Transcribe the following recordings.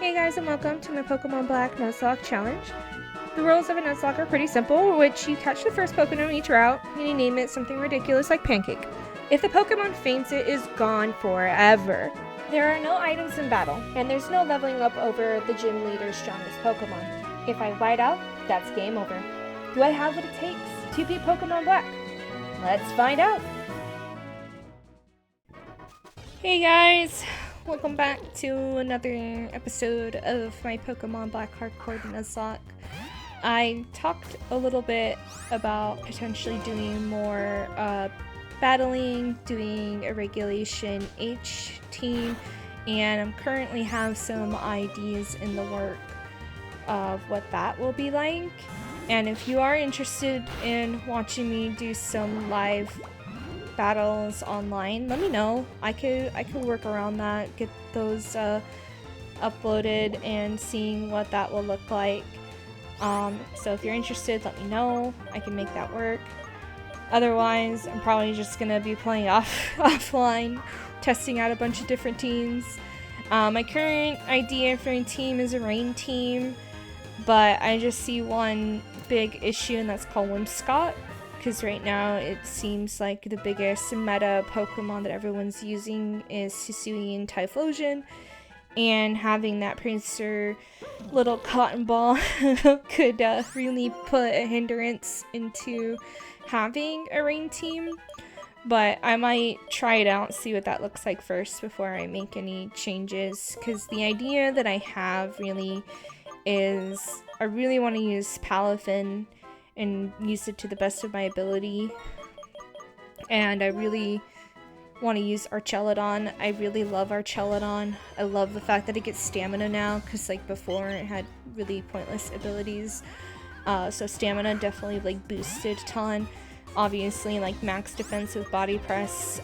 Hey guys, and welcome to my Pokemon Black Nuzlock challenge. The rules of a Nuzlock are pretty simple, which you catch the first Pokemon each route, and you name it something ridiculous like Pancake. If the Pokemon faints, it is gone forever. There are no items in battle, and there's no leveling up over the gym leader's strongest Pokemon. If I white out, that's game over. Do I have what it takes to beat Pokemon Black? Let's find out! Hey guys! Welcome back to another episode of my Pokemon Black Hardcore Nuzlock. I talked a little bit about potentially doing more battling, doing a regulation H team, and I'm currently have some ideas in the work of what that will be like. And if you are interested in watching me do some live battles online, let me know. I could work around that, get those uploaded and seeing what that will look like. So if you're interested, let me know. I can make that work. Otherwise, I'm probably just gonna be playing offline, testing out a bunch of different teams. My current idea for a team is a rain team, but I just see one big issue, and that's called Whimsicott. Because right now it seems like the biggest meta Pokemon that everyone's using is Hisuian Typhlosion, and having that Prancer little cotton ball could really put a hindrance into having a rain team. But I might try it out, see what that looks like first before I make any changes, because the idea that I have really is I really want to use Palafin and use it to the best of my ability. And I really want to use Archelodon. I really love Archelodon. I love the fact that it gets stamina now, because like before it had really pointless abilities. So stamina definitely like boosted a ton. Obviously like max defense with body press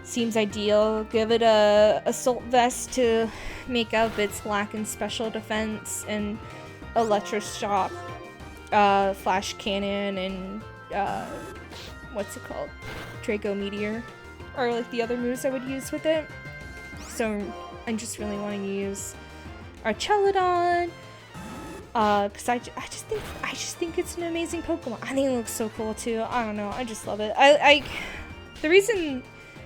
seems ideal. Give it a assault vest to make up its lack in special defense, and electroshock, flash cannon, and what's it called? Draco Meteor are like the other moves I would use with it. So I'm just really wanting to use Archelodon, because I just think it's an amazing Pokemon. I think it looks so cool too. I don't know, I just love it. The reason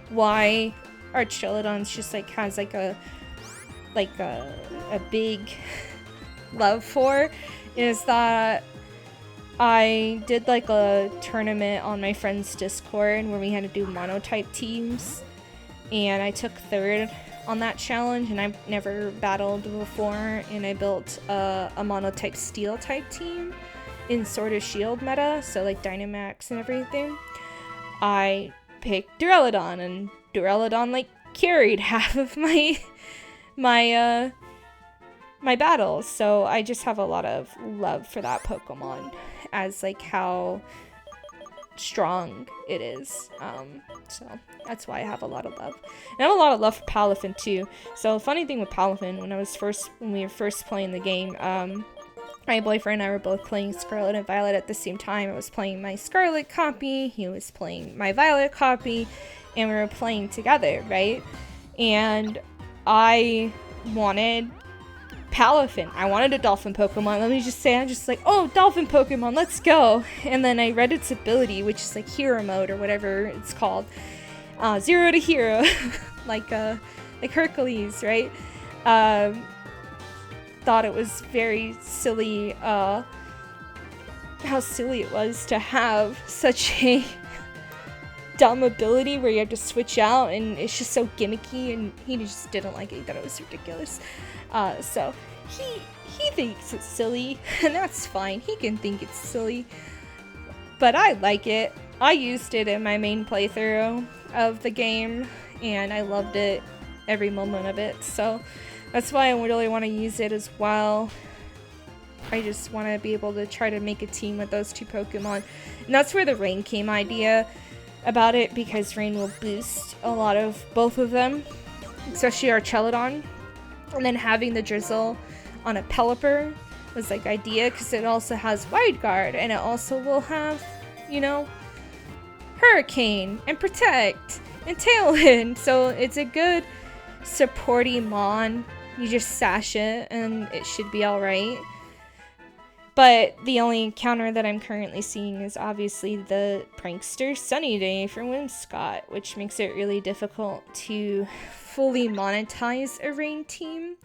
why Archelodon's just like has like a big love for is that I did like a tournament on my friend's Discord where we had to do monotype teams, and I took third on that challenge, and I've never battled before, and I built a monotype steel type team in Sword of Shield meta, so like Dynamax and everything. I picked Duraludon, and Duraludon like carried half of my battles, so I just have a lot of love for that Pokemon as like how strong it is. So that's why I have a lot of love. And I have a lot of love for Palafin too. So the funny thing with Palafin, when we were first playing the game, my boyfriend and I were both playing Scarlet and Violet at the same time. I was playing my Scarlet copy, he was playing my Violet copy, and we were playing together, right? And I wanted Palafin. I wanted a dolphin Pokemon. Let me just say, I'm just like, oh, dolphin Pokemon, let's go. And then I read its ability, which is like hero mode or whatever it's called. 0 to hero. like Hercules, right? Thought it was very silly, how silly it was to have such a dumb ability where you have to switch out, and it's just so gimmicky, and he just didn't like it. He thought it was ridiculous. So he thinks it's silly, and that's fine. He can think it's silly, but I like it. I used it in my main playthrough of the game, and I loved it every moment of it. So that's why I really want to use it as well. I just want to be able to try to make a team with those two Pokemon, and that's where the Rain came idea about it, because Rain will boost a lot of both of them, especially Archelodon. And then having the Drizzle on a Pelipper was like idea, because it also has Wide Guard, and it also will have, you know, Hurricane and Protect and Tailwind. So it's a good supporty mon You just sash it and it should be alright. But the only counter that I'm currently seeing is obviously the Prankster Sunny Day from Whimsicott, which makes it really difficult to fully monetize a rain team.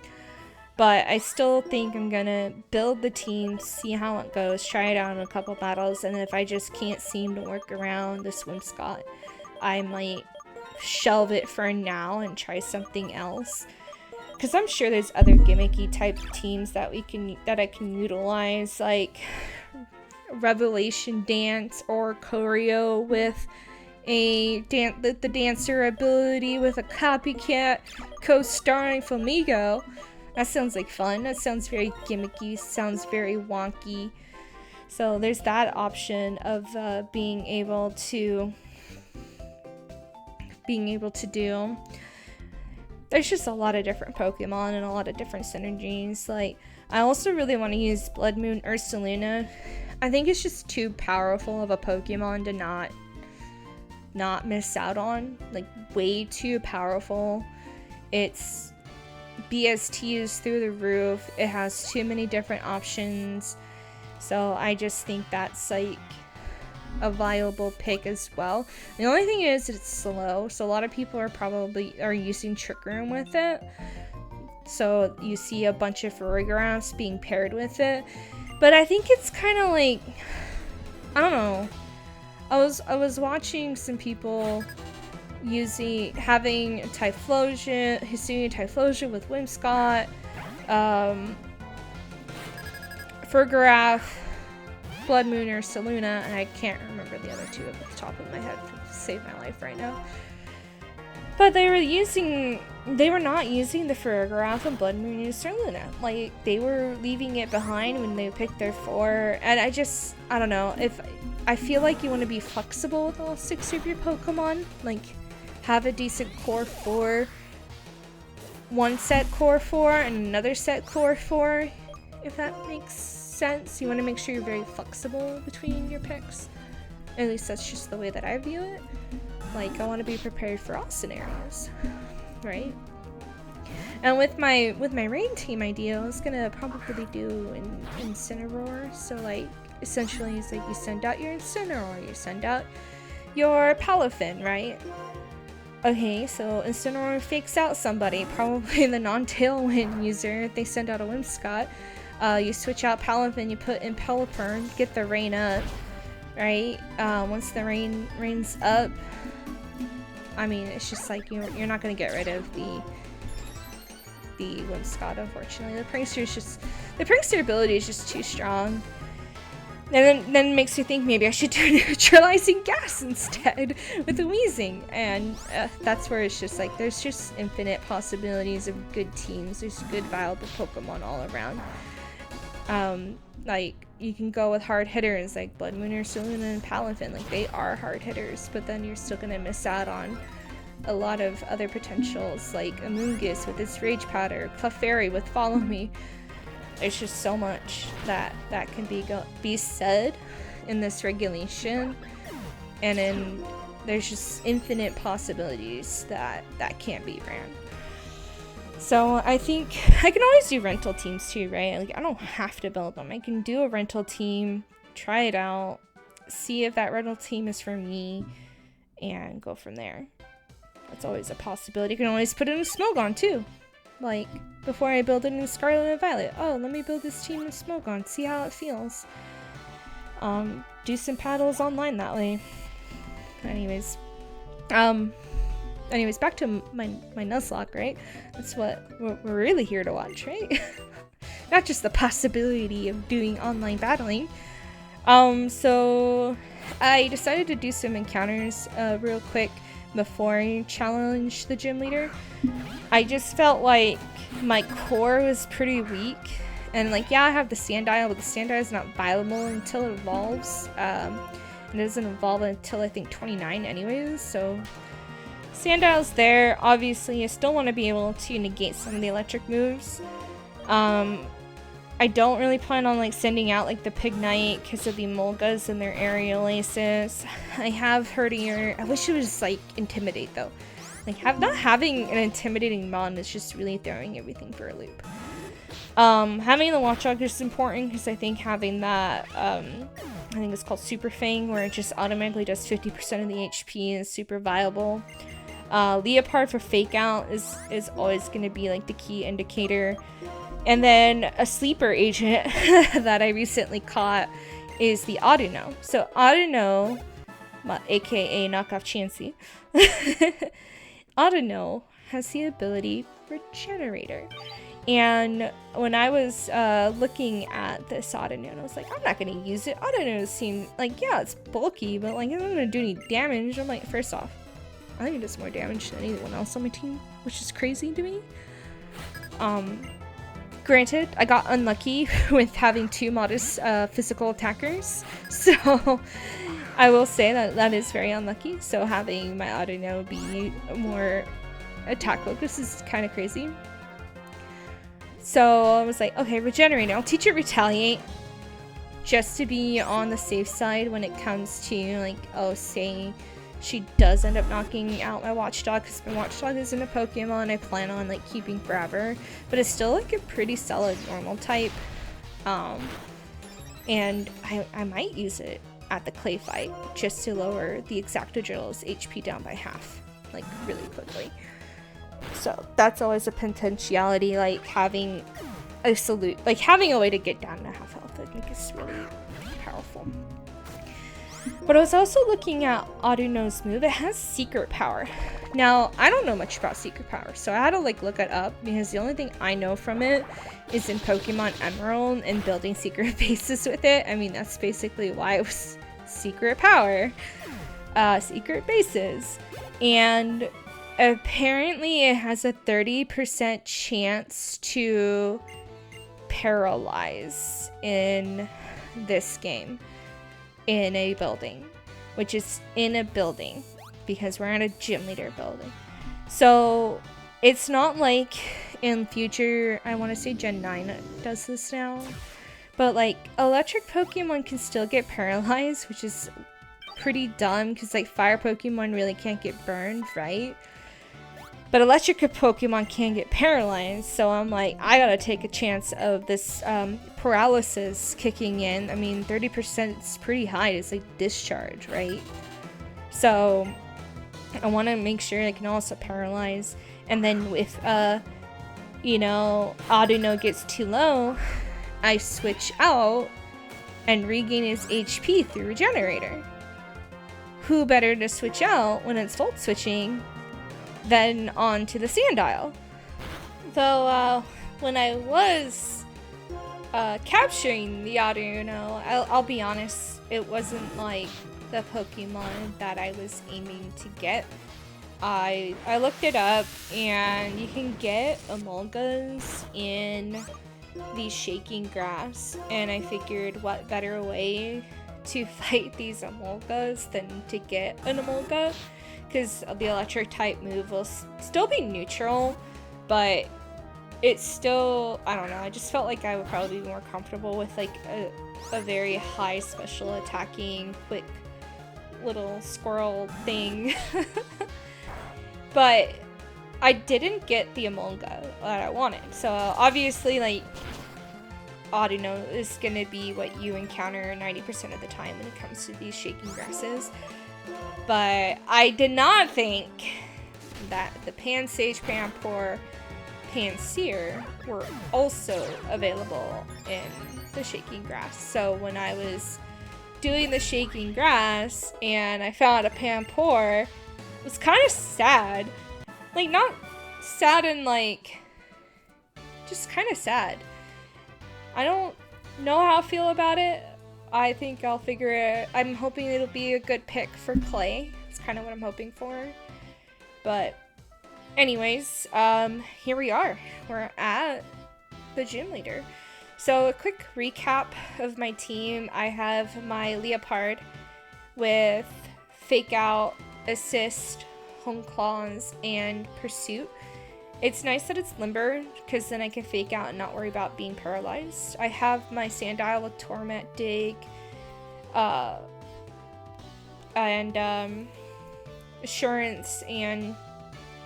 But I still think I'm gonna build the team, see how it goes, try it out in a couple battles, and if I just can't seem to work around this Whimsicott, I might shelve it for now and try something else. Because I'm sure there's other gimmicky type teams that I can utilize, like Revelation Dance or Choreo with the dancer ability with a copycat co-starring Flamigo. That sounds like fun. That sounds very gimmicky, sounds very wonky. So there's that option of being able to do. There's just a lot of different Pokemon and a lot of different synergies. Like, I also really want to use Blood Moon Ursaluna. I think it's just too powerful of a Pokemon to not miss out on. Like, way too powerful. Its BST is through the roof. It has too many different options. So I just think that's like a viable pick as well. The only thing is it's slow, so a lot of people are using Trick Room with it. So you see a bunch of Farigirafs being paired with it. But I think it's kind of like, I don't know. I was watching some people having Typhlosion, Hisuian Typhlosion with Whimsicott, Farigiraf, Blood Moon or Ursaluna, and I can't remember the other two at the top of my head to save my life right now. But they were not using the Farigiraf and Blood Moon or Ursaluna. Like, they were leaving it behind when they picked their 4, and I don't know, I feel like you want to be flexible with all 6 of your Pokemon, like, have a decent core 4, one set core 4, and another set core 4, if that makes sense. You want to make sure you're very flexible between your picks. At least that's just the way that I view it. Like, I want to be prepared for all scenarios, right? And with my rain team idea, I was gonna probably do an Incineroar. So like, essentially, it's like you send out your Incineroar, you send out your Palafin, right? Okay, so Incineroar fakes out somebody, probably the non-Tailwind user. If they send out a Whimsicott, you switch out Palafin, you put in Pelipperm, get the rain up, right? Once the rain's up, I mean, it's just like you're not gonna get rid of the Whimsicott, unfortunately. The Prankster ability is just too strong. And then it makes me think maybe I should do neutralizing gas instead with the Weezing. And that's where it's just like, there's just infinite possibilities of good teams. There's good viable Pokemon all around. Like, you can go with hard hitters like Blood Moon, Ursaluna, and Palafin. Like, they are hard hitters, but then you're still gonna miss out on a lot of other potentials, like Amoonguss with its Rage Powder, Clefairy with Follow Me. There's just so much that can be said in this regulation, and then there's just infinite possibilities that can't be ran. So I think I can always do rental teams too, right? Like, I don't have to build them. I can do a rental team, try it out, see if that rental team is for me, and go from there. That's always a possibility. You can always put in a Smogon too. Like, before I build it in Scarlet and Violet. Oh, let me build this team in Smogon, see how it feels. Do some paddles online that way. Anyways, back to my Nuzlock, right? That's what we're really here to watch, right? Not just the possibility of doing online battling. So I decided to do some encounters real quick before I challenge the gym leader. I just felt like my core was pretty weak, and like, yeah, I have the Sandile, but the Sandile is not viable until it evolves. It doesn't evolve until I think 29 anyways, so Sandile's there. Obviously, I still want to be able to negate some of the electric moves. I don't really plan on like sending out like the Pignite because of the Molgas and their aerial aces. I have Herdier. I wish it was like Intimidate though. Like, not having an intimidating mon is just really throwing everything for a loop. Having the Watchdog is important because I think having that, I think it's called Super Fang, where it just automatically does 50% of the HP is super viable. Leopard for Fake Out is always going to be like the key indicator. And then a sleeper agent that I recently caught is the Audino. So Audino, aka Knockoff Chansey, Audino has the ability for Generator. And when I was looking at this Audino, I was like, I'm not going to use it. Audino seemed like, yeah, it's bulky, but like, it's not going to do any damage. I'm like, first off, I think it does more damage than anyone else on my team, which is crazy to me. Granted, I got unlucky with having 2 modest physical attackers, so I will say that is very unlucky. So having my Audino be more attack focus is kind of crazy. So I was like, okay, Regenerate. I'll teach it Retaliate just to be on the safe side when it comes to, like, oh, say she does end up knocking out my Watchdog, because my Watchdog isn't a Pokemon I plan on, like, keeping forever. But it's still, like, a pretty solid normal type. And I might use it at the clay fight just to lower the Exactadrill's HP down by half, like, really quickly. So that's always a potentiality, like having a salute, like having a way to get down to half health, I think is really powerful. But I was also looking at Audino's move. It has secret power. Now, I don't know much about secret power, so I had to like look it up because the only thing I know from it is in Pokemon Emerald and building secret bases with it. I mean, that's basically why it was secret power, secret bases. And apparently it has a 30% chance to paralyze in this game in a building, which is in a building because we're in a gym leader building. So it's not like in future, I want to say Gen 9 does this now, but like electric Pokemon can still get paralyzed, which is pretty dumb because like fire Pokemon really can't get burned, right? But electric Pokemon can get paralyzed, so I'm like, I gotta take a chance of this paralysis kicking in. I mean, 30% is pretty high. It's like discharge, right? So I want to make sure I can also paralyze. And then if, you know, Audino gets too low, I switch out and regain his HP through Regenerator. Who better to switch out when it's Volt switching then on to the Sandile. Though when I was capturing the Audino, I'll be honest, it wasn't like the Pokemon that I was aiming to get. I looked it up and you can get Emolgas in the Shaking Grass, and I figured what better way to fight these Emolgas than to get an Emolga, because the electric type move will still be neutral, but it's still, I don't know, I just felt like I would probably be more comfortable with like a very high special attacking quick little squirrel thing. But I didn't get the Emolga that I wanted, so obviously like Audino is gonna be what you encounter 90% of the time when it comes to these Shaking Grasses. But I did not think that the Pansage, Panpour, Pansear were also available in the Shaking Grass. So when I was doing the Shaking Grass and I found a Panpour, it was kind of sad. Like, not sad and like, just kind of sad. I don't know how I feel about it. I think I'll figure it. I'm hoping it'll be a good pick for Clay. It's kind of what I'm hoping for. But anyways, here we are. We're at the gym leader. So a quick recap of my team. I have my Leopard with Fake Out, Assist, Home Claws, and Pursuit. It's nice that it's limber, because then I can fake out and not worry about being paralyzed. I have my Sandile with Torment, Dig, and Assurance and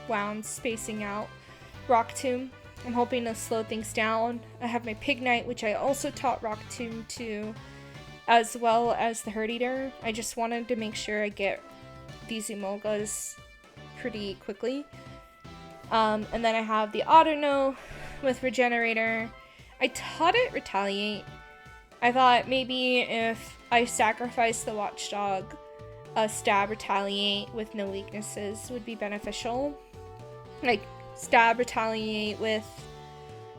wound spacing out Rock Tomb. I'm hoping to slow things down. I have my Pignite, which I also taught Rock Tomb to, as well as the Herd Eater. I just wanted to make sure I get these Emolgas pretty quickly. And then I have the Autono with Regenerator. I taught it Retaliate. I thought maybe if I sacrifice the Watchdog, a Stab Retaliate with no weaknesses would be beneficial. Like, Stab Retaliate with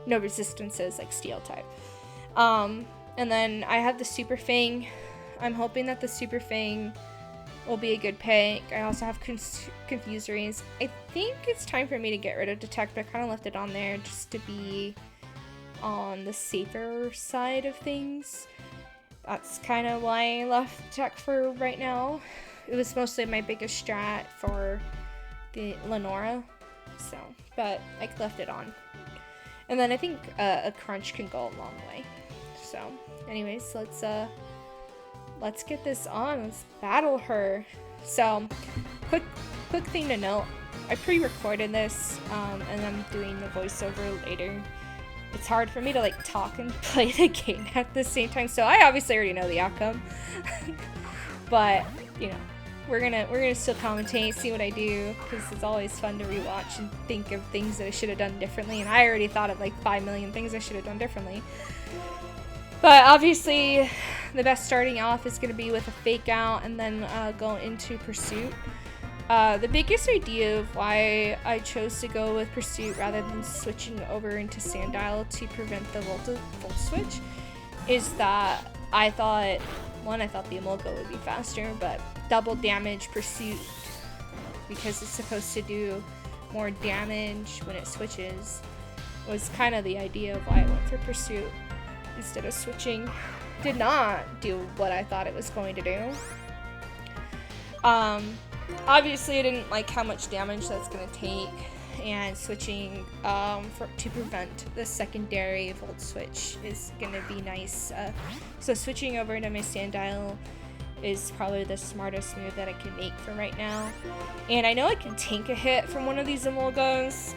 no resistances, like Steel type. And then I have the Super Fang. I'm hoping that the Super Fang will be a good pick. I also have Confusories. I think it's time for me to get rid of Detect, but I kind of left it on there just to be on the safer side of things. That's kind of why I left Detect for right now. It was mostly my biggest strat for the Lenora, so, but I left it on. And then I think a Crunch can go a long way. So, anyways, let's get this on. Let's battle her. So, quick thing to note. I pre-recorded this, and I'm doing the voiceover later. It's hard for me to like talk and play the game at the same time, so I obviously already know the outcome. But you know, we're gonna still commentate, see what I do, because it's always fun to rewatch and think of things that I should have done differently. And I already thought of like 5 million things I should have done differently. But obviously, the best starting off is going to be with a Fake Out and then go into Pursuit. The biggest idea of why I chose to go with Pursuit rather than switching over into Sandile to prevent the Volt Switch is that I thought the Emolga would be faster, but double damage Pursuit, because it's supposed to do more damage when it switches, was kind of the idea of why I went for Pursuit instead of switching. Did not do what I thought it was going to do. Obviously I didn't like how much damage that's going to take, and switching to prevent the secondary Volt Switch is going to be nice. So switching over to my Sandile is probably the smartest move that I can make for right now. And I know I can tank a hit from one of these Emolgas,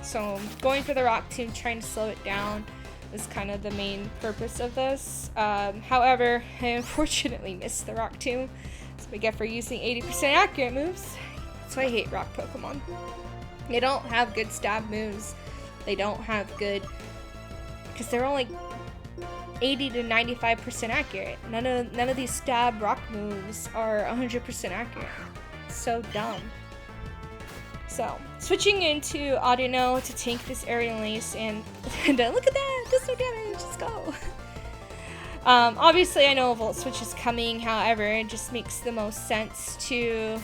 so going for the Rock Tomb, trying to slow it down, is kind of the main purpose of this. However, I unfortunately missed the Rock Tomb. That's what I get for using 80% accurate moves. That's why I hate rock Pokemon. They don't have good stab moves. They don't have good, because they're only 80 to 95% accurate. None of these stab rock moves are 100% accurate. It's so dumb. So, switching into Audino to tank this Aerial Ace, and look at that! Does no damage, let's go! Obviously I know a Volt Switch is coming, however, it just makes the most sense to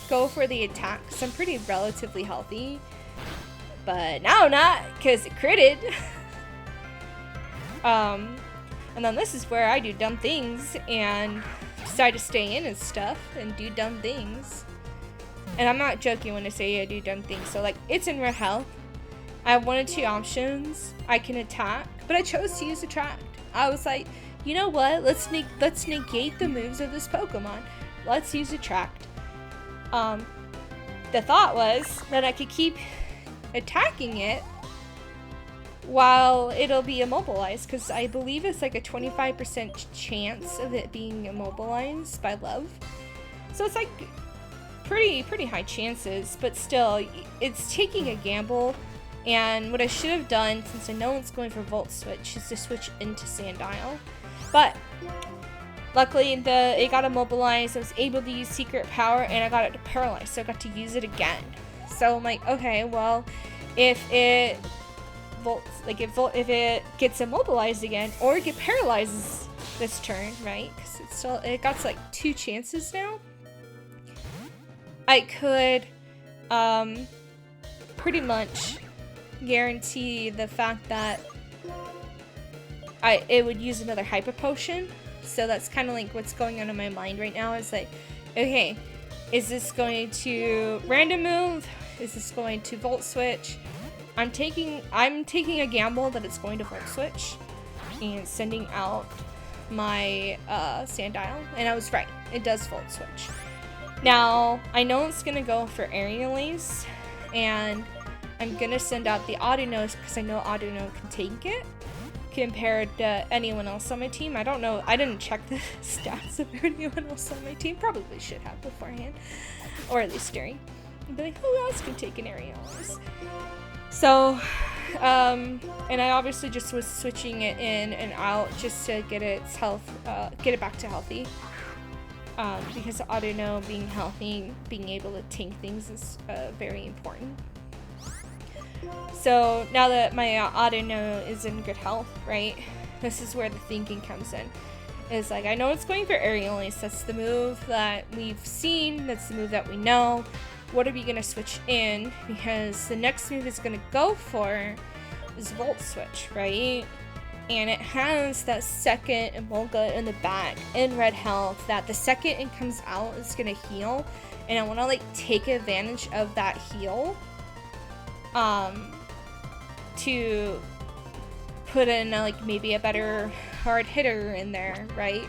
go for the attack, because I'm pretty relatively healthy. But now I'm not, because it critted! And then this is where I do dumb things, and decide to stay in and stuff, and do dumb things. And I'm not joking when I say I do dumb things. So like, it's in red health. I have one of two options. I can attack, but I chose to use Attract. I was like, you know what? Let's negate the moves of this Pokemon. Let's use Attract. The thought was that I could keep attacking it while it'll be immobilized, because I believe it's like a 25% chance of it being immobilized by Love. So it's like pretty high chances, but still, it's taking a gamble. And what I should have done, since I know it's going for Volt Switch, is to switch into Sandile. But luckily, it got immobilized. I was able to use Secret Power, and I got it to paralyze, so I got to use it again. So I'm like, okay, well, if it gets immobilized again, or it paralyzes this turn, right? Because it got like 2 chances now. I could pretty much guarantee the fact that it would use another Hyper Potion. So that's kind of like what's going on in my mind right now, is like, okay, is this going to random move? Is this going to Volt Switch? I'm taking a gamble that it's going to Volt Switch and sending out my Sandile, and I was right. It does Volt Switch. Now, I know it's gonna go for Aerial Ace, and I'm gonna send out the Audino because I know Audino can take it compared to anyone else on my team. I don't know, I didn't check the stats of anyone else on my team. Probably should have beforehand, or at least during. I'd be like, who else can take an Aerialis? So, and I obviously just was switching it in and out just to get its health, get it back to healthy. Because Audino being healthy, being able to tank things is very important. So now that my Audino is in good health, right, this is where the thinking comes in. Is like, I know it's going for Aerialis, that's the move that we've seen, that's the move that we know. What are we going to switch in? Because the next move it's going to go for is Volt Switch, right? And it has that second Emolga in the back in red health that the second it comes out is going to heal. And I want to like take advantage of that heal to put in like maybe a better hard hitter in there, right?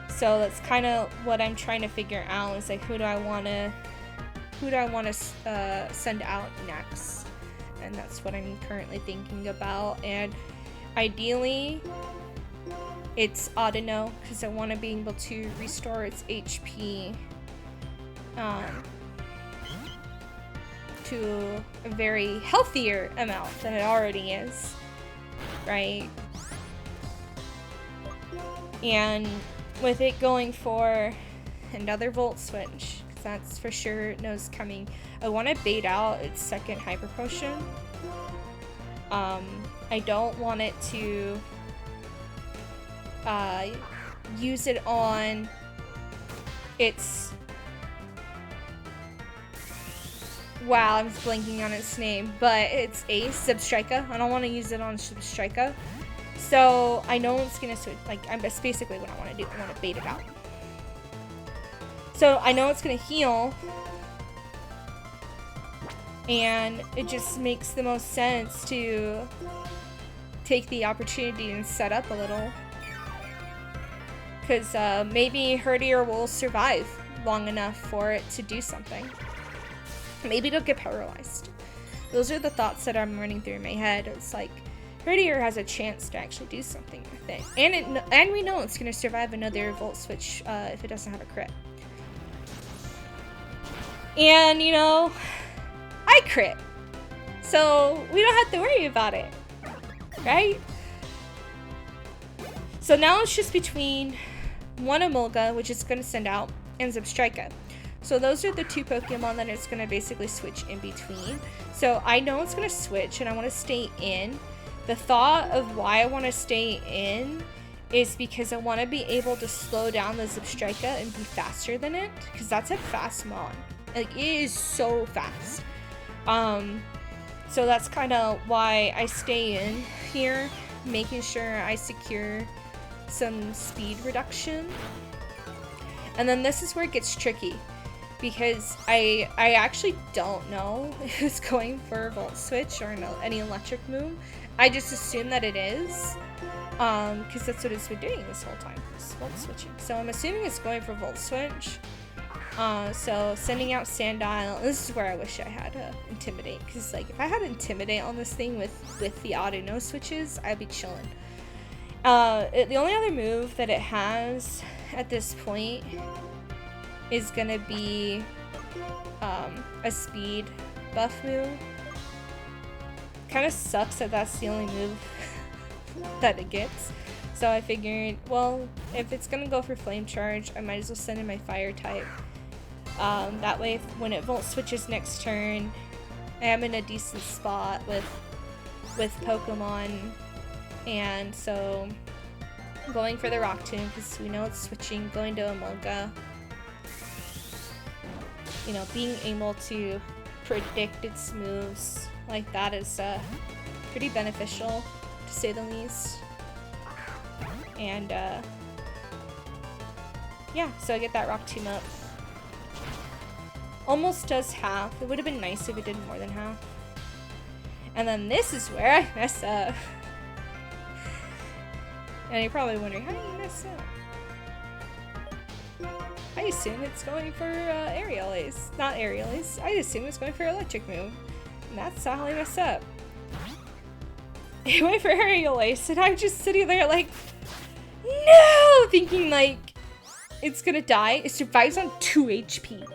So that's kind of what I'm trying to figure out, is like who do I want to send out next, and that's what I'm currently thinking about. And ideally it's Audino because I want to be able to restore its HP to a very healthier amount than it already is, right? And with it going for another Volt Switch, because that's for sure knows coming, I want to bait out its second Hyper Potion. I don't want it to use it on its... Wow, I'm blanking on its name, but it's Ace, Substrika. I don't want to use it on Substrika. So I know it's gonna switch, like, that's basically what I want to do. I want to bait it out. So I know it's gonna heal, and it just makes the most sense to take the opportunity and set up a little, because maybe Herdier will survive long enough for it to do something. Maybe it'll get paralyzed. Those are the thoughts that I'm running through my head. It's like, Herdier has a chance to actually do something with it. And we know it's going to survive another Volt Switch if it doesn't have a crit. And, you know, I crit. So we don't have to worry about it. Right? So now it's just between one Emolga, which it's going to send out, and Substrika. So those are the two Pokemon that it's going to basically switch in between. So I know it's going to switch, and I want to stay in. The thought of why I want to stay in is because I want to be able to slow down the Substrika and be faster than it, because that's a fast mon. Like, it is so fast. So that's kind of why I stay in here, making sure I secure some speed reduction. And then this is where it gets tricky, because I actually don't know if it's going for a Volt Switch or any electric move. I just assume that it is, because that's what it's been doing this whole time, it's Volt Switching. So I'm assuming it's going for Volt Switch. So sending out Sandile. This is where I wish I had Intimidate, because like if I had Intimidate on this thing with the Audino switches, I'd be chilling. The only other move that it has at this point is gonna be a speed buff move. Kind of sucks that that's the only move that it gets. So I figured, well, if it's gonna go for Flame Charge, I might as well send in my Fire type. That way, when it Volt Switches next turn, I am in a decent spot with Pokemon. And so, going for the Rock Tomb, because we know it's switching, going to Emolga. You know, being able to predict its moves like that is pretty beneficial, to say the least. And yeah, so I get that Rock Tomb up. Almost does half. It would have been nice if it did more than half. And then this is where I mess up. And you're probably wondering, how do you mess up? I assume it's going for Aerial Ace. Not Aerial Ace. I assume it's going for Electric move. And that's how I mess up. It went for Aerial Ace, and I'm just sitting there like, no! Thinking like, it's gonna die. It survives on 2 HP.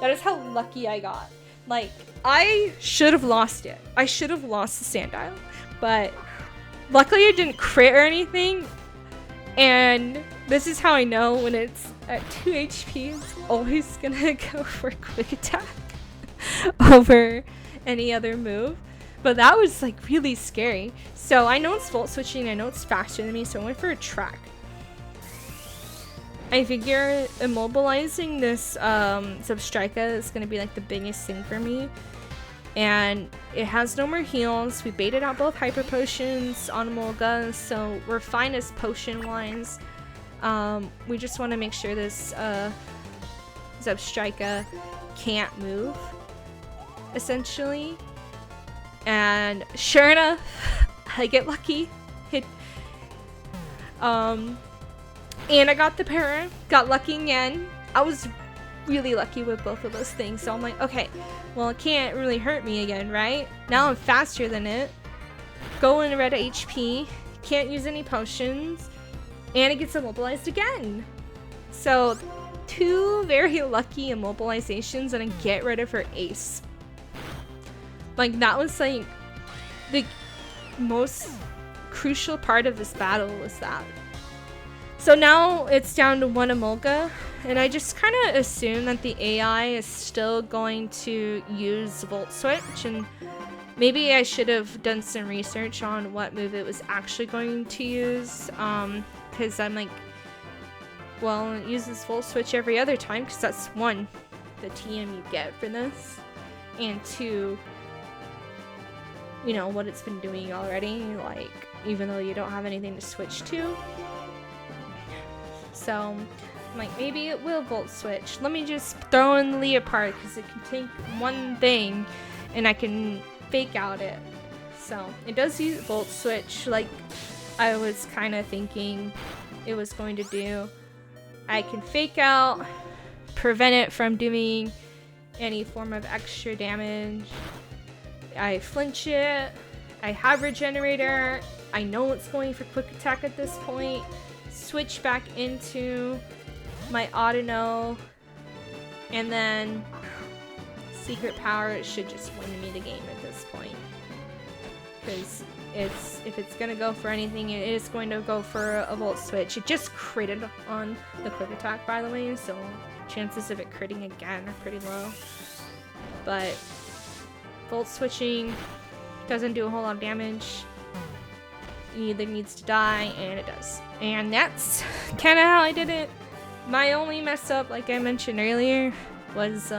That is how lucky I got. Like, I should have lost it. I should have lost the Sandile. But luckily it didn't crit or anything. And this is how I know when it's at 2 HP, it's always gonna go for Quick Attack over any other move. But that was like really scary. So I know it's Volt Switching, I know it's faster than me, so I went for a track. I figure immobilizing this Substrika is going to be like the biggest thing for me. And it has no more heals. We baited out both Hyper Potions on Molga, so we're fine as potion wise. We just want to make sure this Substrika can't move, essentially. And sure enough, I get lucky. And I got the para, got lucky again. I was really lucky with both of those things. So I'm like, okay, well, it can't really hurt me again, right? Now I'm faster than it. Going red HP. Can't use any potions. And it gets immobilized again. So 2 very lucky immobilizations and I get rid of her ace. Like, that was like the most crucial part of this battle was that. So now it's down to 1 Emolga, and I just kind of assume that the AI is still going to use Volt Switch, and maybe I should have done some research on what move it was actually going to use, because I'm like, well, it uses Volt Switch every other time, because that's 1, the TM you get for this, and 2, you know, what it's been doing already, like, even though you don't have anything to switch to. So, I'm like, maybe it will Volt Switch. Let me just throw in the Leopard, because it can take 1 thing, and I can fake out it. So, it does use Volt Switch, like I was kind of thinking it was going to do. I can fake out, prevent it from doing any form of extra damage. I flinch it. I have Regenerator. I know it's going for Quick Attack at this point. Switch back into my Audino, and then Secret Power. It should just win me the game at this point, because if it's gonna go for anything, it is going to go for a Volt Switch. It just critted on the Quick Attack, by the way, so chances of it critting again are pretty low. But Volt Switching doesn't do a whole lot of damage. It either needs to die, and it does. And that's kind of how I did it. My only mess up, like I mentioned earlier, was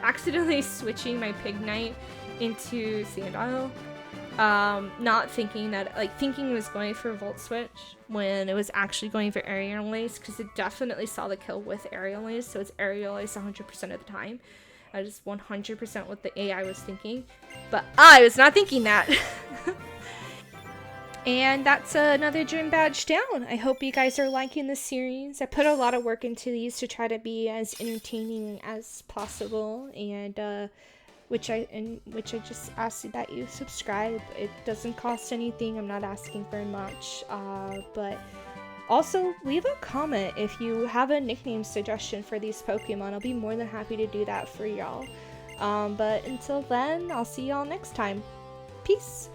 accidentally switching my Pignite into Sandile. Not thinking that, like, thinking it was going for Volt Switch when it was actually going for Aerial Ace, because it definitely saw the kill with Aerial Ace, so it's Aerial Ace 100% of the time. I just 100% what the AI was thinking, but I was not thinking that. And that's another gym badge down. I hope you guys are liking this series. I put a lot of work into these to try to be as entertaining as possible, and which I just ask that you subscribe. It doesn't cost anything. I'm not asking very much, but also leave a comment if you have a nickname suggestion for these Pokemon. I'll be more than happy to do that for y'all. But until then, I'll see y'all next time. Peace.